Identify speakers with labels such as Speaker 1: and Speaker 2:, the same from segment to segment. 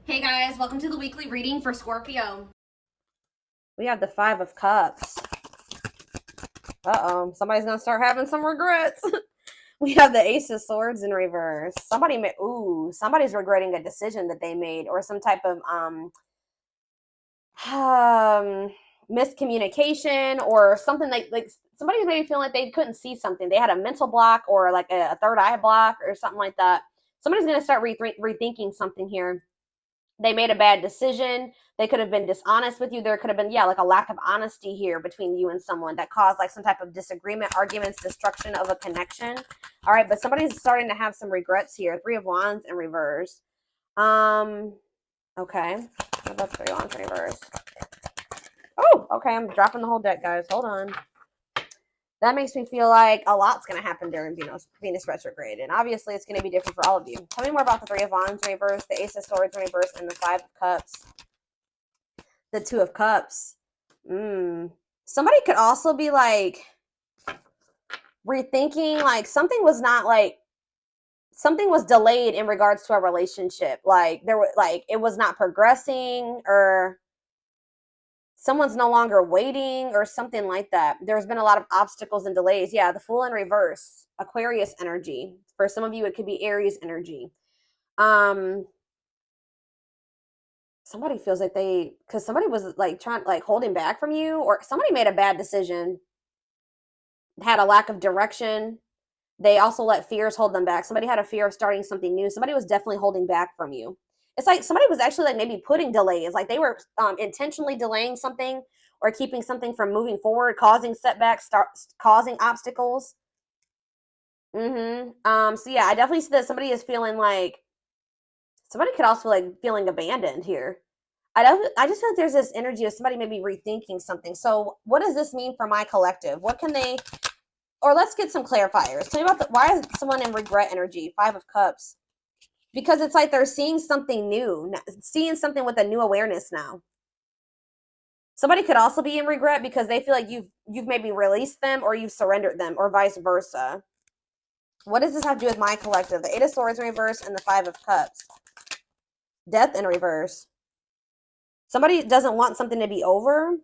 Speaker 1: Hey guys, welcome to the weekly reading for Scorpio.
Speaker 2: We have the Five of Cups. Uh-oh, somebody's gonna start having some regrets. We have the Ace of Swords in reverse. Somebody's regretting a decision that they made, or some type of um miscommunication, or something like somebody's maybe feeling like they couldn't see something. They had a mental block, or like a third eye block, or something like that. Somebody's gonna start rethinking something here. They made a bad decision. They could have been dishonest with you. There could have been, yeah, like a lack of honesty here between you and someone that caused like some type of disagreement, arguments, destruction of a connection. All right, but somebody's starting to have some regrets here. Three of Wands in reverse. Okay. What about Three of Wands in reverse? Oh, okay. I'm dropping the whole deck, guys. Hold on. That makes me feel like a lot's going to happen during Venus retrograde. And obviously, it's going to be different for all of you. Tell me more about the Three of Wands in reverse, the Ace of Swords in reverse, and the Five of Cups. The Two of Cups. Somebody could also be like rethinking, like something was delayed in regards to a relationship. Like it was not progressing, or someone's no longer waiting, or something like that. There's been a lot of obstacles and delays. Yeah, the Fool in reverse, Aquarius energy. For some of you, it could be Aries energy. Somebody feels like because somebody was like holding back from you, or somebody made a bad decision, had a lack of direction. They also let fears hold them back. Somebody had a fear of starting something new. Somebody was definitely holding back from you. It's like somebody was actually like maybe putting delays, like they were intentionally delaying something, or keeping something from moving forward, causing setbacks, causing obstacles. So yeah, I definitely see that somebody is feeling like, somebody could also like feeling abandoned here. I just feel like there's this energy of somebody maybe rethinking something. So what does this mean for my collective? What can they, or let's get some clarifiers. Tell me about why is someone in regret energy? Five of Cups. Because it's like they're seeing something new, seeing something with a new awareness now. Somebody could also be in regret because they feel like you've maybe released them, or you've surrendered them, or vice versa. What does this have to do with my collective? The Eight of Swords in reverse and the Five of Cups. Death in reverse. Somebody doesn't want something to be over.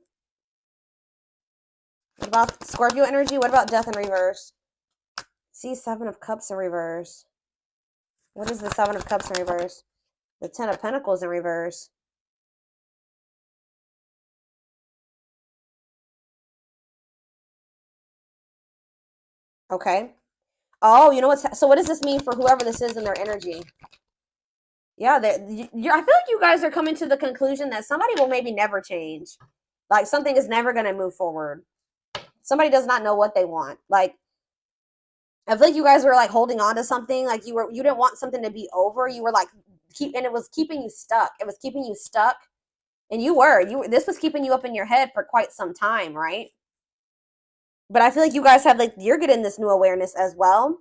Speaker 2: What about Scorpio energy? What about death in reverse? See, Seven of Cups in reverse. What is the Seven of Cups in reverse? The Ten of Pentacles in reverse. Okay. Oh, you know what's, so what does this mean for whoever this is in their energy? Yeah, I feel like you guys are coming to the conclusion that somebody will maybe never change. Like something is never going to move forward. Somebody does not know what they want. Like, I feel like you guys were like holding on to something. Like you didn't want something to be over. You were like and it was keeping you stuck. It was keeping you stuck. And this was keeping you up in your head for quite some time, right? But I feel like you guys have you're getting this new awareness as well,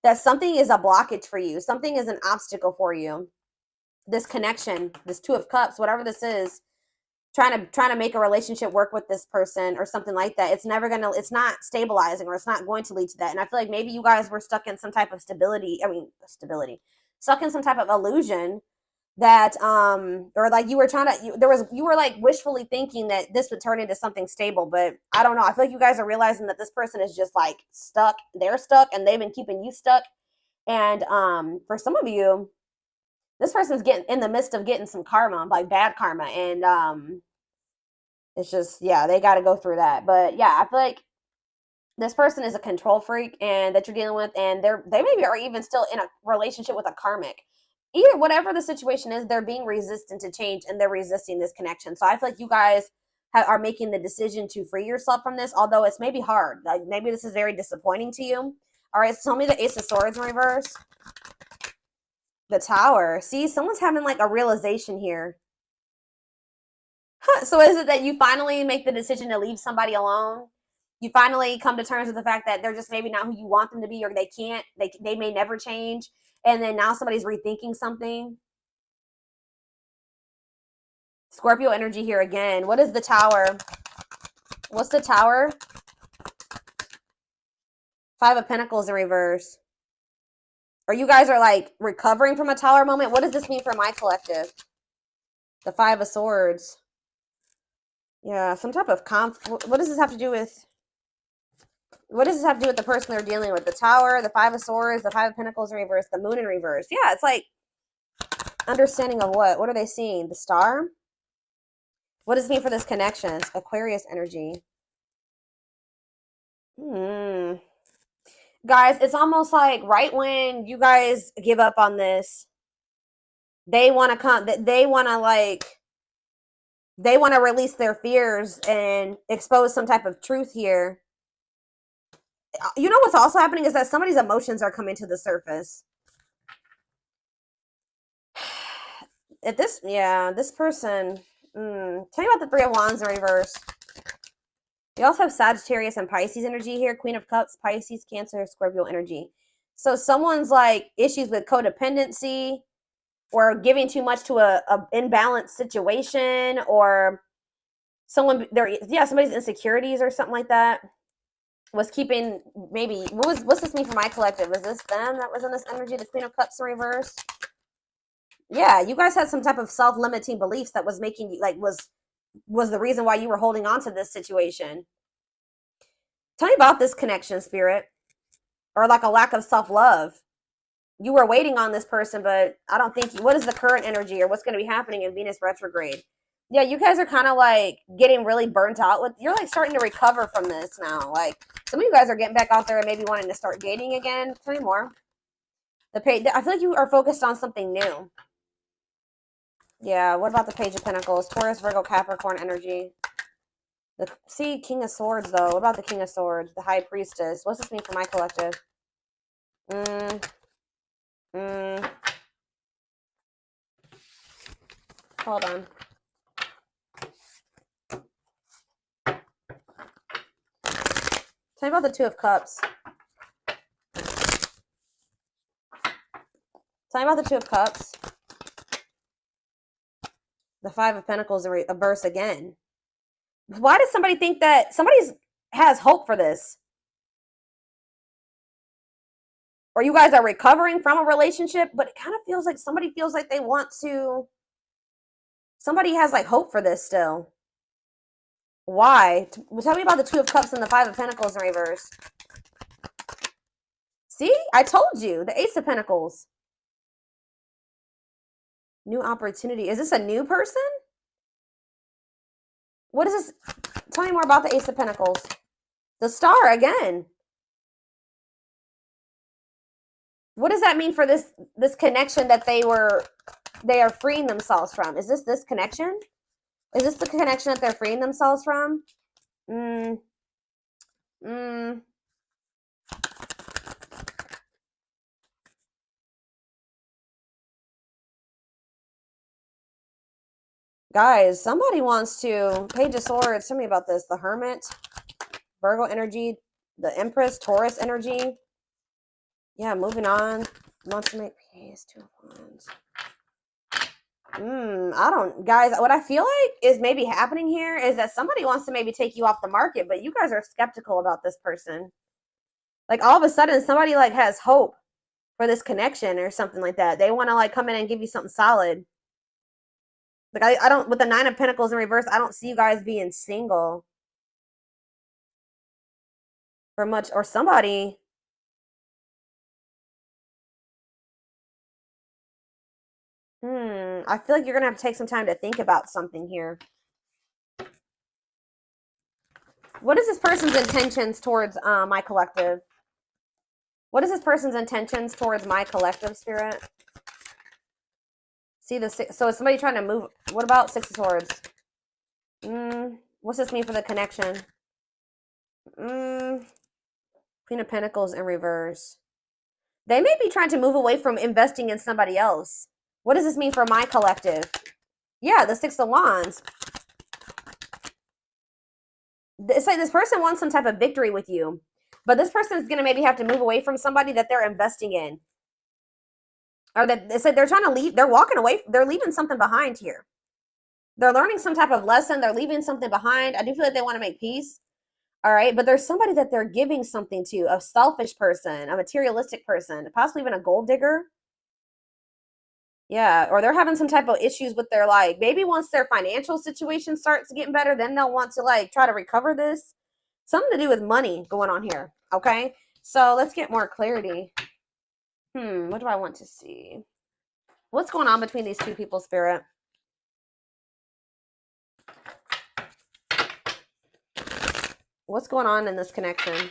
Speaker 2: that something is a blockage for you. Something is an obstacle for you. This connection, this Two of Cups, whatever this is, trying to make a relationship work with this person or something like that. It's not stabilizing, or it's not going to lead to that. And I feel like maybe you guys were stuck in some type of stuck in some type of illusion that or like you were like wishfully thinking that this would turn into something stable. But I don't know, I feel like you guys are realizing that this person is just like stuck. They're stuck, and they've been keeping you stuck. And for some of you, this person's getting in the midst of getting some karma, like bad karma. And it's just, yeah, they got to go through that. But yeah, I feel like this person is a control freak, and that you're dealing with, and they maybe are even still in a relationship with a karmic. Either whatever the situation is, they're being resistant to change, and they're resisting this connection. So I feel like you guys are making the decision to free yourself from this, although it's maybe hard. Like maybe this is very disappointing to you. All right, so tell me the Ace of Swords in reverse. The Tower. See, someone's having like a realization here. So is it that you finally make the decision to leave somebody alone? You finally come to terms with the fact that they're just maybe not who you want them to be, or they may never change. And then now somebody's rethinking something. Scorpio energy here again. What is the Tower? What's the Tower? Five of Pentacles in reverse. Or you guys are like recovering from a Tower moment. What does this mean for my collective? The Five of Swords. Yeah, some type of conflict. What does this have to do with? What does this have to do with the person they're dealing with? The Tower, the Five of Swords, the Five of Pentacles in reverse, the Moon in reverse. Yeah, it's like understanding of what? What are they seeing? The Star? What does it mean for this connection? Aquarius energy. Guys, it's almost like right when you guys give up on this, they want to come, they want to like, they want to release their fears and expose some type of truth here. You know what's also happening is that somebody's emotions are coming to the surface. If this, yeah, this person, tell me about the Three of Wands in reverse. You also have Sagittarius and Pisces energy here. Queen of Cups, Pisces, Cancer, Scorpio energy. So someone's like issues with codependency or giving too much to a imbalanced situation, or someone there, yeah, somebody's insecurities or something like that was keeping, maybe, what's this mean for my collective? Is this them that was in this energy, the Queen of Cups in reverse? Yeah, you guys had some type of self-limiting beliefs that was making you, like, was the reason why you were holding on to this situation. Tell me about this connection, Spirit, or like a lack of self-love. You were waiting on this person, but I don't think, what is the current energy or what's going to be happening in Venus retrograde? Yeah, you guys are kind of like getting really burnt out with, you're like starting to recover from this now. Like some of you guys are getting back out there and maybe wanting to start dating again. Tell me more. I feel like you are focused on something new. Yeah, what about the Page of Pentacles? Taurus, Virgo, Capricorn energy. See, King of Swords, though. What about the King of Swords? The High Priestess. What's this mean for my collective? Hold on. Tell me about the Two of Cups. Tell me about the Two of Cups. The Five of Pentacles in reverse again. Why does somebody think that somebody has hope for this? Or you guys are recovering from a relationship, but it kind of feels like somebody feels like they want to, somebody has like hope for this still. Why? Tell me about the Two of Cups and the Five of Pentacles in reverse. See, I told you, the Ace of Pentacles. New opportunity. Is this a new person? What is this? Tell me more about the Ace of Pentacles. The Star again. What does that mean for this connection that they are freeing themselves from? Is this connection? Is this the connection that they're freeing themselves from? Guys, somebody wants to, Page of Swords, tell me about this. The Hermit, Virgo energy, the Empress, Taurus energy. Yeah, moving on. Wants to make peace, Two of Wands. I don't, guys, what I feel like is maybe happening here is that somebody wants to maybe take you off the market, but you guys are skeptical about this person. Like all of a sudden somebody like has hope for this connection or something like that. They want to like come in and give you something solid. Like I don't, with the Nine of Pentacles in reverse, I don't see you guys being single for much, or somebody. I feel like you're gonna have to take some time to think about something here. What is this person's intentions towards my collective? What is this person's intentions towards my collective, Spirit? See the six, so is somebody trying to move? What about Six of Swords? What's this mean for the connection? Queen of Pentacles in reverse. They may be trying to move away from investing in somebody else. What does this mean for my collective? Yeah, the Six of Wands. It's like this person wants some type of victory with you, but this person is going to maybe have to move away from somebody that they're investing in. Or that it's like they're trying to leave, they're walking away, they're leaving something behind here. They're learning some type of lesson, they're leaving something behind. I do feel like they want to make peace. All right, but there's somebody that they're giving something to, a selfish person, a materialistic person, possibly even a gold digger. Yeah, or they're having some type of issues with their, like, maybe once their financial situation starts getting better, then they'll want to like try to recover this. Something to do with money going on here. Okay, so let's get more clarity. What do I want to see? What's going on between these two people, Spirit? What's going on in this connection?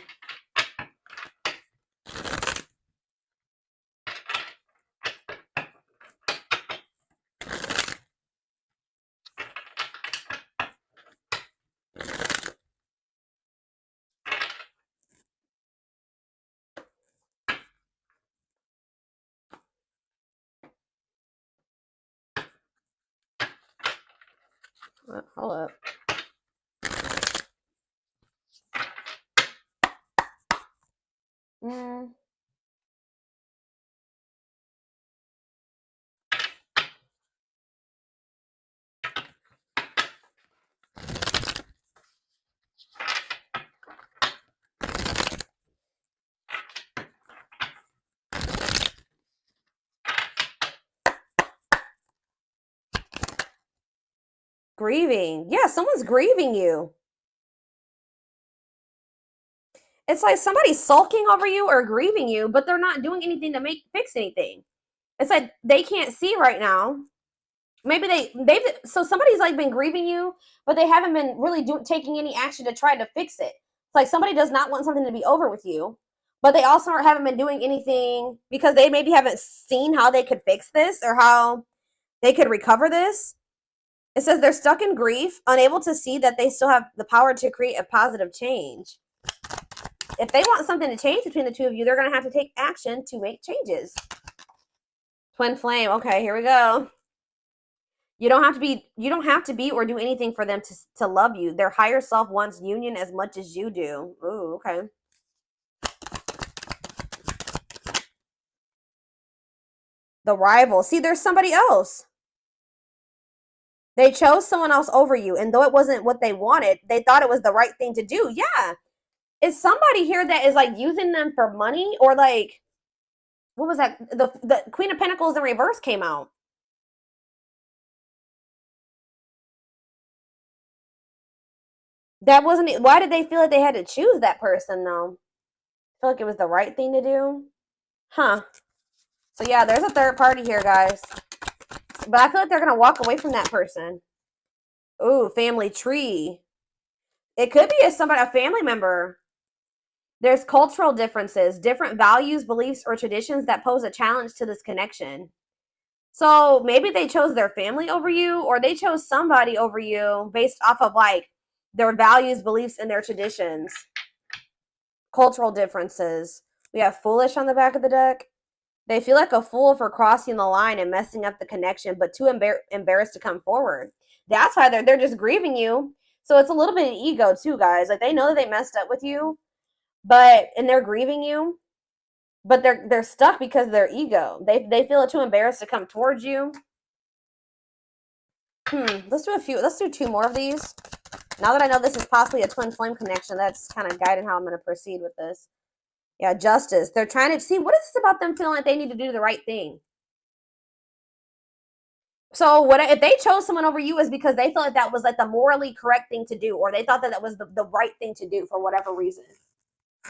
Speaker 2: Hold up. Grieving. Yeah, someone's grieving you. It's like somebody's sulking over you or grieving you, but they're not doing anything to fix anything. It's like they can't see right now. Maybe so somebody's like been grieving you, but they haven't been really taking any action to try to fix it. It's like somebody does not want something to be over with you, but they also haven't been doing anything because they maybe haven't seen how they could fix this or how they could recover this. It says they're stuck in grief, unable to see that they still have the power to create a positive change. If they want something to change between the two of you, they're going to have to take action to make changes. Twin flame. Okay, here we go. You don't have to be or do anything for them to love you. Their higher self wants union as much as you do. Ooh, okay. The rival. See, there's somebody else. They chose someone else over you, and though it wasn't what they wanted, they thought it was the right thing to do. Yeah. Is somebody here that is like using them for money, or like, what was that? The Queen of Pentacles in reverse came out. That wasn't it. Why did they feel like they had to choose that person though? I feel like it was the right thing to do. Huh. So yeah, there's a third party here, guys. But I feel like they're going to walk away from that person. Ooh, family tree. It could be a family member. There's cultural differences, different values, beliefs, or traditions that pose a challenge to this connection. So maybe they chose their family over you, or they chose somebody over you based off of like their values, beliefs, and their traditions. Cultural differences. We have foolish on the back of the deck. They feel like a fool for crossing the line and messing up the connection, but too embarrassed to come forward. That's why they're just grieving you. So it's a little bit of ego too, guys. Like they know that they messed up with you, and they're grieving you, but they're stuck because of their ego. They feel too embarrassed to come towards you. Let's do two more of these. Now that I know this is possibly a twin flame connection, that's kind of guiding how I'm going to proceed with this. Yeah, justice. They're trying to see, what is this about them feeling like they need to do the right thing? So what if they chose someone over you is because they felt like that was like the morally correct thing to do, or they thought that that was the right thing to do for whatever reason.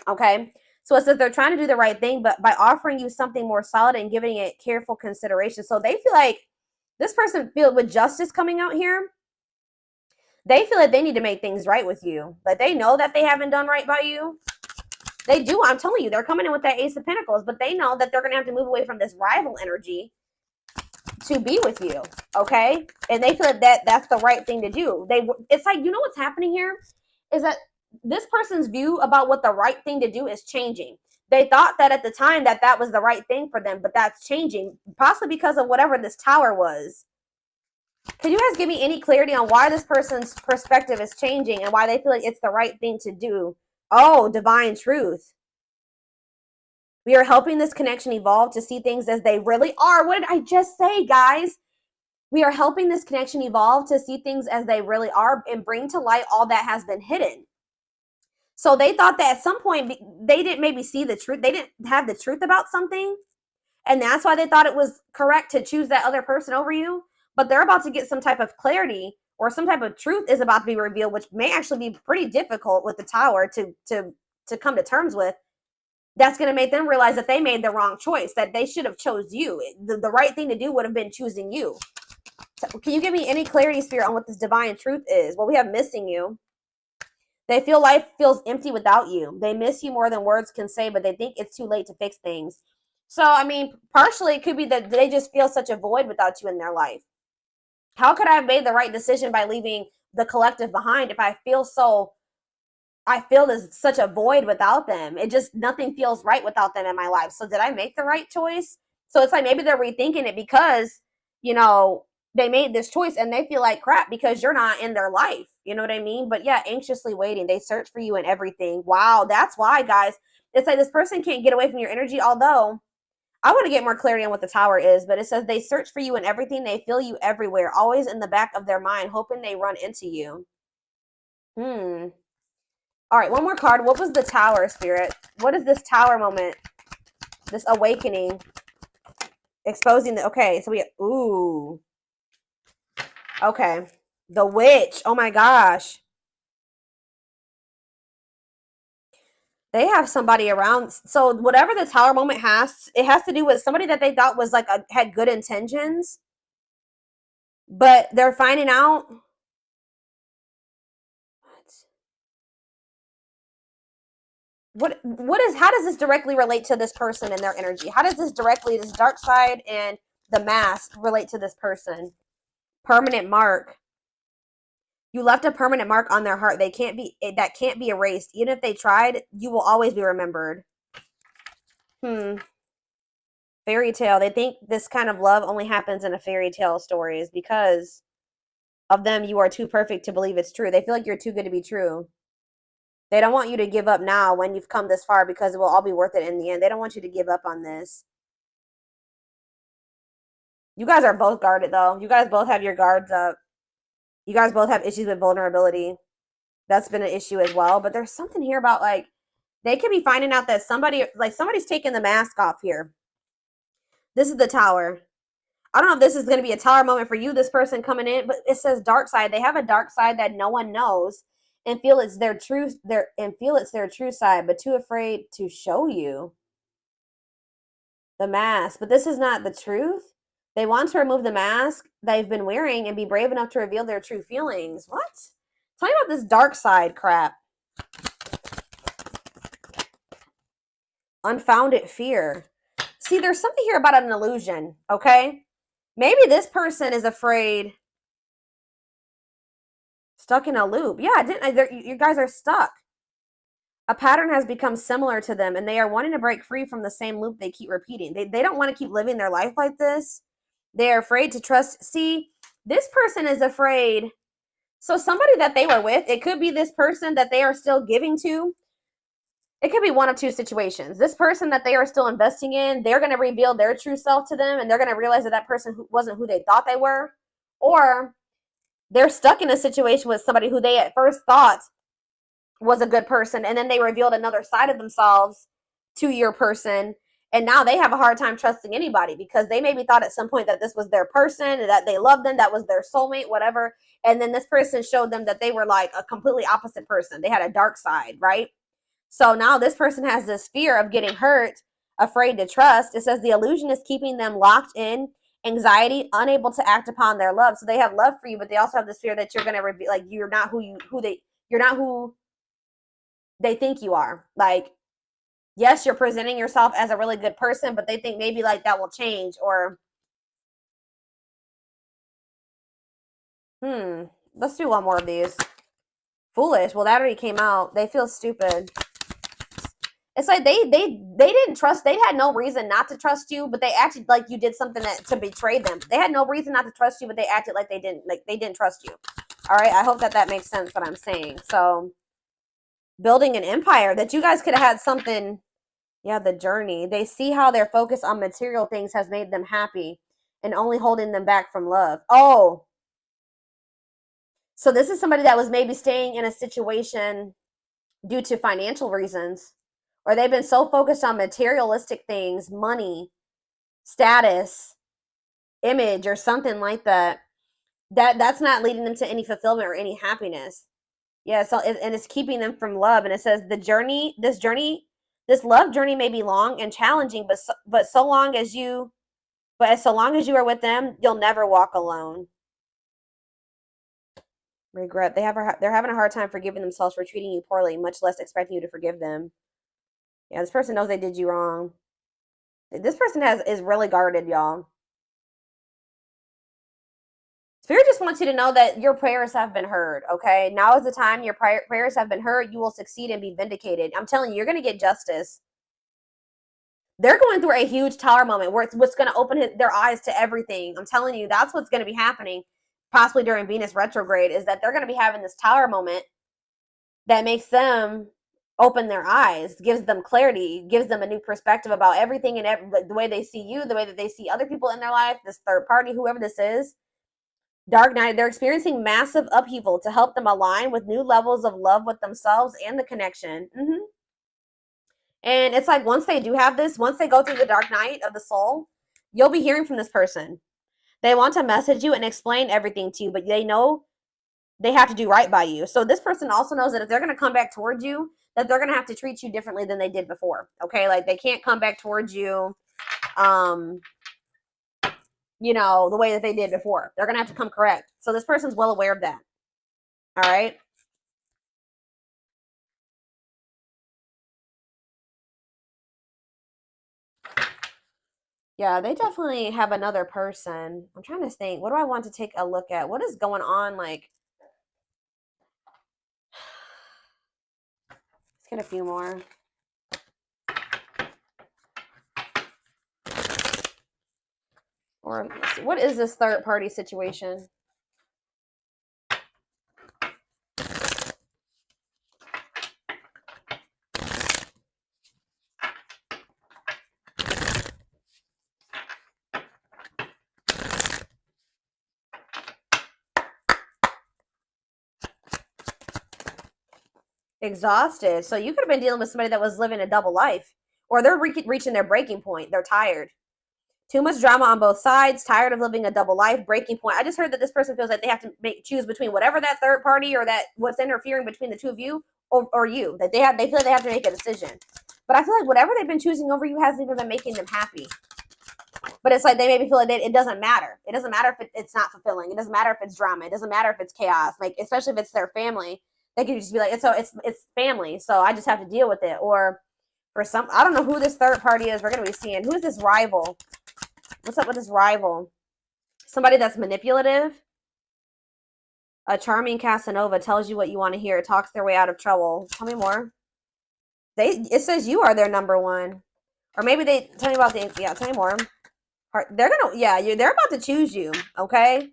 Speaker 2: Okay. So it says they're trying to do the right thing, but by offering you something more solid and giving it careful consideration. So they feel like this person with justice coming out here, they feel like they need to make things right with you. Like they know that they haven't done right by you. They do. I'm telling you, they're coming in with that Ace of Pentacles, but they know that they're going to have to move away from this rival energy to be with you. Okay. And they feel like that's the right thing to do. It's like, you know what's happening here is that this person's view about what the right thing to do is changing. They thought that at the time that was the right thing for them, but that's changing, possibly because of whatever this tower was. Can you guys give me any clarity on why this person's perspective is changing and why they feel like it's the right thing to do? Oh, divine truth. We are helping this connection evolve to see things as they really are. What did I just say, guys? We are helping this connection evolve to see things as they really are and bring to light all that has been hidden. So they thought that at some point they didn't maybe see the truth. They didn't have the truth about something. And that's why they thought it was correct to choose that other person over you. But they're about to get some type of clarity, or some type of truth is about to be revealed, which may actually be pretty difficult with the Tower to come to terms with. That's going to make them realize that they made the wrong choice, that they should have chose you. The right thing to do would have been choosing you. So can you give me any clarity, Spirit, on what this divine truth is? Well, we have missing you. They feel life feels empty without you. They miss you more than words can say, but they think it's too late to fix things. So, I mean, partially it could be that they just feel such a void without you in their life. How could I have made the right decision by leaving the collective behind if I feel there's such a void without them? It just, nothing feels right without them in my life. So did I make the right choice? So it's like maybe they're rethinking it because, they made this choice and they feel like crap because you're not in their life. You know what I mean? But yeah, anxiously waiting. They search for you in everything. Wow, that's why, guys. It's like this person can't get away from your energy, although I want to get more clarity on what the Tower is, but it says they search for you in everything. They feel you everywhere, always in the back of their mind, hoping they run into you. All right, one more card. What was the Tower, Spirit? What is this Tower moment? This awakening. Exposing the, okay, so ooh. Okay. The Witch. Oh my gosh. They have somebody around. So whatever the Tower moment has, it has to do with somebody that they thought was like had good intentions, but they're finding out. How does this directly relate to this person and their energy? How does this dark side and the mask relate to this person? Permanent mark. You left a permanent mark on their heart. That can't be erased. Even if they tried, you will always be remembered. Fairy tale. They think this kind of love only happens in a fairy tale stories because of them. You are too perfect to believe it's true. They feel like you're too good to be true. They don't want you to give up now when you've come this far because it will all be worth it in the end. They don't want you to give up on this. You guys are both guarded though. You guys both have your guards up. You guys both have issues with vulnerability. That's been an issue as well. But there's something here about like, they could be finding out that somebody's taking the mask off here. This is the Tower. I don't know if this is going to be a Tower moment for you, this person coming in, but it says dark side. They have a dark side that no one knows and feel it's their true side, but too afraid to show you. The mask. But this is not the truth. They want to remove the mask they've been wearing and be brave enough to reveal their true feelings. What? Tell me about this dark side crap. Unfounded fear. See, there's something here about an illusion, okay? Maybe this person is afraid. Stuck in a loop. Yeah, you guys are stuck. A pattern has become similar to them, and they are wanting to break free from the same loop they keep repeating. They don't want to keep living their life like this. They are afraid to trust. See, this person is afraid. So somebody that they were with, it could be this person that they are still giving to. It could be one of two situations. This person that they are still investing in, they're going to reveal their true self to them, and they're going to realize that that person wasn't who they thought they were. Or they're stuck in a situation with somebody who they at first thought was a good person, and then they revealed another side of themselves to your person, and now they have a hard time trusting anybody because they maybe thought at some point that this was their person and that they loved them, that was their soulmate, whatever, and then this person showed them that they were like a completely opposite person. They had a dark side, right? So now this person has this fear of getting hurt, afraid to trust. It says the illusion is keeping them locked in anxiety, unable to act upon their love. So they have love for you, but they also have this fear that you're going to reveal, like, you're not who they think you are. Like, yes, you're presenting yourself as a really good person, but they think maybe like that will change. Or let's do one more of these. Foolish. Well, that already came out. They feel stupid. It's like they didn't trust. They had no reason not to trust you, but they acted like you did something to betray them. They had no reason not to trust you, but they acted like they didn't trust you. All right, I hope that makes sense what I'm saying. So, building an empire, that you guys could have had something. Yeah, the journey. They see how their focus on material things has made them happy and only holding them back from love. Oh, so this is somebody that was maybe staying in a situation due to financial reasons, or they've been so focused on materialistic things, money, status, image, or something like that, that's not leading them to any fulfillment or any happiness. Yeah, so and it's keeping them from love. And it says this love journey may be long and challenging, but so long as you are with them, you'll never walk alone. Regret. They're having a hard time forgiving themselves for treating you poorly, much less expecting you to forgive them. Yeah, this person knows they did you wrong. This person is really guarded, y'all. Spirit just wants you to know that your prayers have been heard, okay? Now is the time your prayers have been heard. You will succeed and be vindicated. I'm telling you, you're going to get justice. They're going through a huge tower moment where it's what's going to open their eyes to everything. I'm telling you, that's what's going to be happening, possibly during Venus retrograde, is that they're going to be having this tower moment that makes them open their eyes, gives them clarity, gives them a new perspective about everything and the way they see you, the way that they see other people in their life, this third party, whoever this is. Dark night, they're experiencing massive upheaval to help them align with new levels of love with themselves and the connection. And it's like once they do have this, once they go through the dark night of the soul, you'll be hearing from this person. They want to message you and explain everything to you, but they know they have to do right by you. So this person also knows that if they're going to come back towards you, that they're going to have to treat you differently than they did before. Okay, like they can't come back towards you the way that they did before. They're going to have to come correct. So this person's well aware of that. All right. Yeah, they definitely have another person. I'm trying to think. What do I want to take a look at? What is going on? Like, let's get a few more. Or let's see, what is this third party situation? Exhausted. So you could have been dealing with somebody that was living a double life, or they're reaching their breaking point. They're tired. Too much drama on both sides, tired of living a double life, breaking point. I just heard that this person feels like they have to choose between whatever that third party or that what's interfering between the two of you or you. That they feel like they have to make a decision. But I feel like whatever they've been choosing over you hasn't even been making them happy. But it's like they maybe feel like it doesn't matter. It doesn't matter if it's not fulfilling. It doesn't matter if it's drama. It doesn't matter if it's chaos. Like, especially if it's their family, they could just be like, it's family, so I just have to deal with it. Or for some, I don't know who this third party is. We're gonna be seeing who is this rival. What's up with this rival? Somebody that's manipulative. A charming Casanova tells you what you want to hear. Talks their way out of trouble. Tell me more. It says you are their number one, or maybe they tell me about tell me more. They're about to choose you, okay?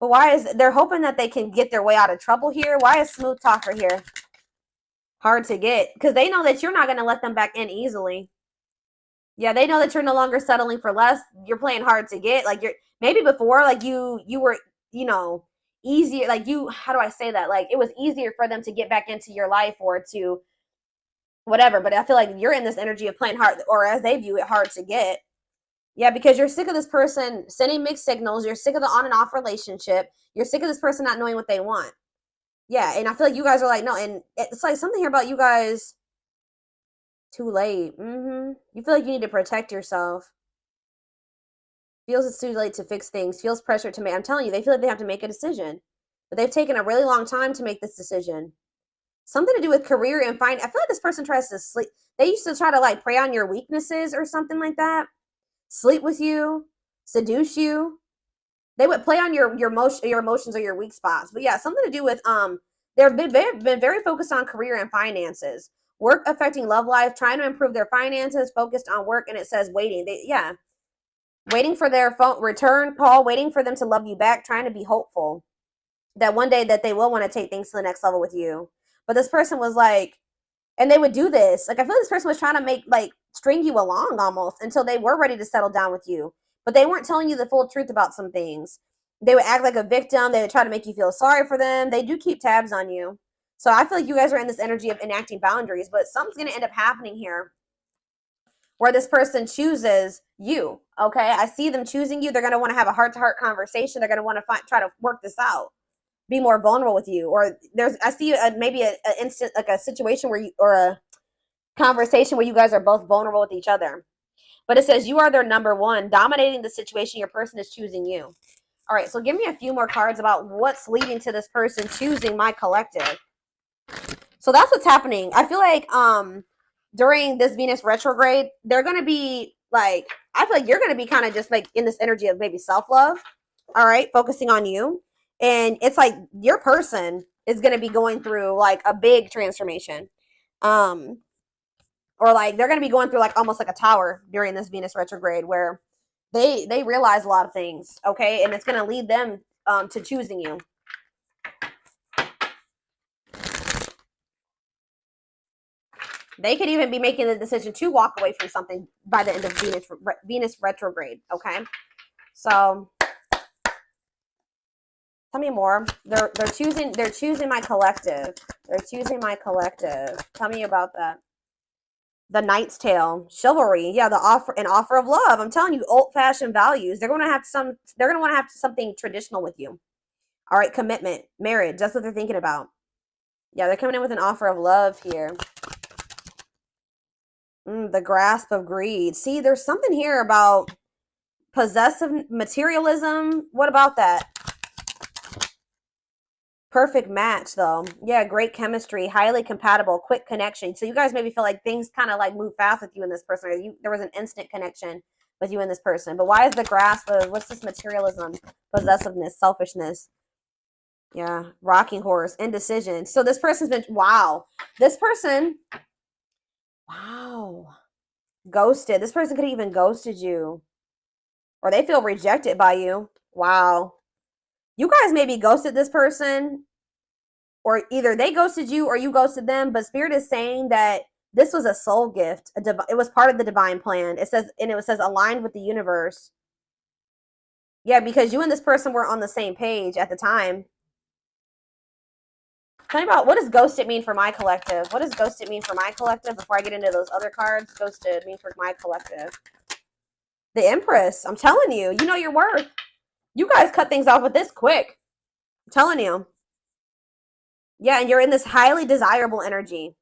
Speaker 2: But they're hoping that they can get their way out of trouble here? Why is smooth talker here hard to get? Because they know that you're not going to let them back in easily. Yeah, they know that you're no longer settling for less. You're playing hard to get. Like maybe before, like you were, easier. Like how do I say that? Like it was easier for them to get back into your life or to whatever. But I feel like you're in this energy of playing hard, or as they view it, hard to get. Yeah, because you're sick of this person sending mixed signals. You're sick of the on and off relationship. You're sick of this person not knowing what they want. Yeah, and I feel like you guys are like, no, and it's like something here about you guys. Too late. You feel like you need to protect yourself. Feels it's too late to fix things. Feels pressure to make. I'm telling you, they feel like they have to make a decision. But they've taken a really long time to make this decision. Something to do with career and I feel like this person tries to sleep. They used to try to like prey on your weaknesses or something like that. Sleep with you, seduce you. They would play on your emotions or your weak spots. But yeah, something to do with they've been very focused on career and finances. Work affecting love life, trying to improve their finances, focused on work, and it says waiting. Waiting for their phone return call, waiting for them to love you back, trying to be hopeful that one day that they will want to take things to the next level with you. But this person was like, and they would do this. Like I feel like this person was trying to string you along almost until they were ready to settle down with you. But they weren't telling you the full truth about some things. They would act like a victim. They would try to make you feel sorry for them. They do keep tabs on you. So I feel like you guys are in this energy of enacting boundaries, but something's going to end up happening here where this person chooses you. Okay, I see them choosing you. They're going to want to have a heart-to-heart conversation. They're going to want to try to work this out, be more vulnerable with you. Or I see maybe a instant, like a situation where or a conversation where you guys are both vulnerable with each other. But it says you are their number one, dominating the situation. Your person is choosing you. All right, so give me a few more cards about what's leading to this person choosing my collective. So that's what's happening. I feel like during this Venus retrograde, they're going to be like, I feel like you're going to be kind of just like in this energy of maybe self-love. All right, focusing on you. And it's like your person is going to be going through like a big transformation. Or like they're going to be going through like almost like a tower during this Venus retrograde where they realize a lot of things, okay? And it's going to lead them to choosing you. They could even be making the decision to walk away from something by the end of Venus retrograde, okay? So tell me more. They're choosing my collective. They're choosing my collective. Tell me about that. The Knight's Tale, chivalry, yeah, an offer of love. I'm telling you, old-fashioned values. They're going to want to have something traditional with you. All right, commitment, marriage. That's what they're thinking about. Yeah, they're coming in with an offer of love here. The grasp of greed. See, there's something here about possessive materialism. What about that? Perfect match, though. Yeah, great chemistry, highly compatible, quick connection. So you guys maybe feel like things kind of like move fast with you and this person. Or there was an instant connection with you and this person. But why is the grasp of, what's this materialism, possessiveness, selfishness? Yeah, rocking horse, indecision. So this person's been, wow. This person, wow. Ghosted. This person could have even ghosted you. Or they feel rejected by you. Wow. You guys maybe ghosted this person, or either they ghosted you or you ghosted them, but Spirit is saying that this was a soul gift. It was part of the divine plan. It says aligned with the universe. Yeah, because you and this person were on the same page at the time. Tell me about, what does ghosted mean for my collective? What does ghosted mean for my collective before I get into those other cards? Ghosted mean for my collective. The Empress. I'm telling you, you know your worth. You guys cut things off with this quick. I'm telling you. Yeah, and you're in this highly desirable energy.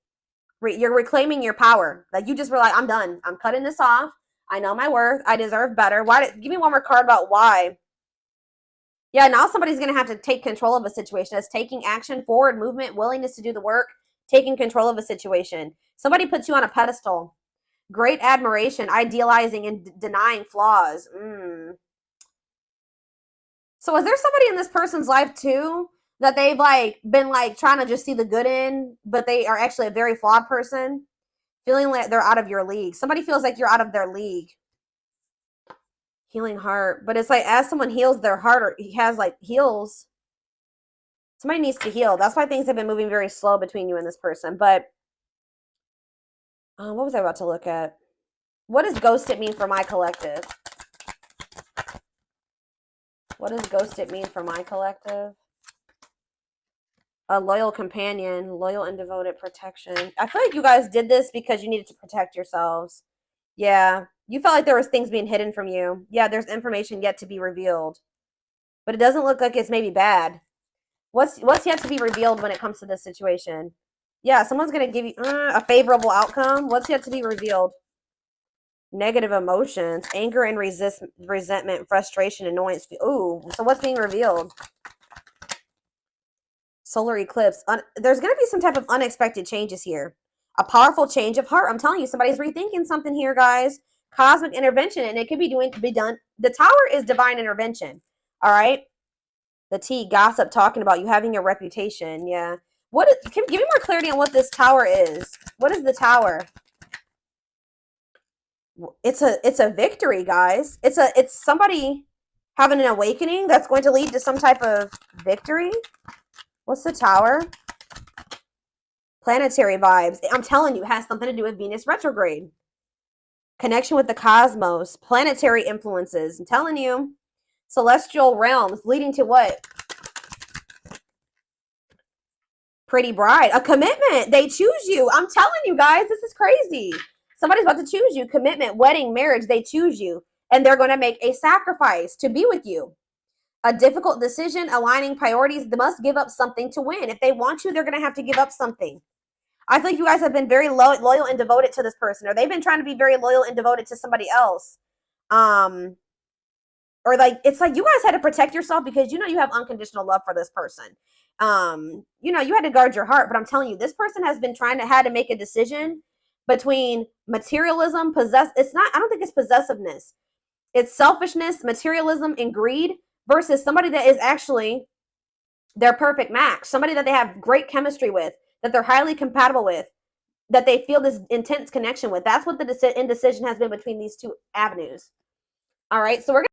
Speaker 2: You're reclaiming your power. Like you just were like, I'm done. I'm cutting this off. I know my worth. I deserve better. Give me one more card about why. Yeah, now somebody's going to have to take control of a situation. That's taking action, forward movement, willingness to do the work, taking control of a situation. Somebody puts you on a pedestal. Great admiration, idealizing and denying flaws. So is there somebody in this person's life too that they've like been like trying to just see the good in, but they are actually a very flawed person, feeling like they're out of your league? Somebody feels like you're out of their league. Healing heart, but it's like as someone heals their heart, or heals, somebody needs to heal. That's why things have been moving very slow between you and this person. But what was I about to look at? What does ghosted mean for my collective? What does ghosted mean for my collective? A loyal companion, loyal and devoted protection. I feel like you guys did this because you needed to protect yourselves. Yeah, you felt like there was things being hidden from you. Yeah, there's information yet to be revealed. But it doesn't look like it's maybe bad. What's yet to be revealed when it comes to this situation? Yeah, someone's going to give you a favorable outcome. What's yet to be revealed? Negative emotions, anger and resentment, frustration, annoyance. Ooh, so what's being revealed? Solar eclipse. There's going to be some type of unexpected changes here. A powerful change of heart. I'm telling you, somebody's rethinking something here, guys. Cosmic intervention, and it could be done. The Tower is divine intervention. All right. The T, gossip, talking about you having a reputation. Yeah. Give me more clarity on what this Tower is. What is the Tower? It's a victory, guys. It's somebody having an awakening that's going to lead to some type of victory. What's the Tower? Planetary vibes. I'm telling you, it has something to do with Venus retrograde. Connection with the cosmos. Planetary influences. I'm telling you. Celestial realms leading to what? Pretty bride. A commitment. They choose you. I'm telling you guys, this is crazy. Somebody's about to choose you. Commitment, wedding, marriage, they choose you. And they're going to make a sacrifice to be with you. A difficult decision, aligning priorities. They must give up something to win. If they want you, they're going to have to give up something. I think you guys have been very loyal and devoted to this person, or they've been trying to be very loyal and devoted to somebody else. Or like, it's like you guys had to protect yourself because you know you have unconditional love for this person. You know, you had to guard your heart, but I'm telling you, this person has been had to make a decision between materialism, I don't think it's possessiveness. It's selfishness, materialism, and greed versus somebody that is actually their perfect match, somebody that they have great chemistry with, that they're highly compatible with, that they feel this intense connection with. That's what the indecision has been between these two avenues. All right, so we're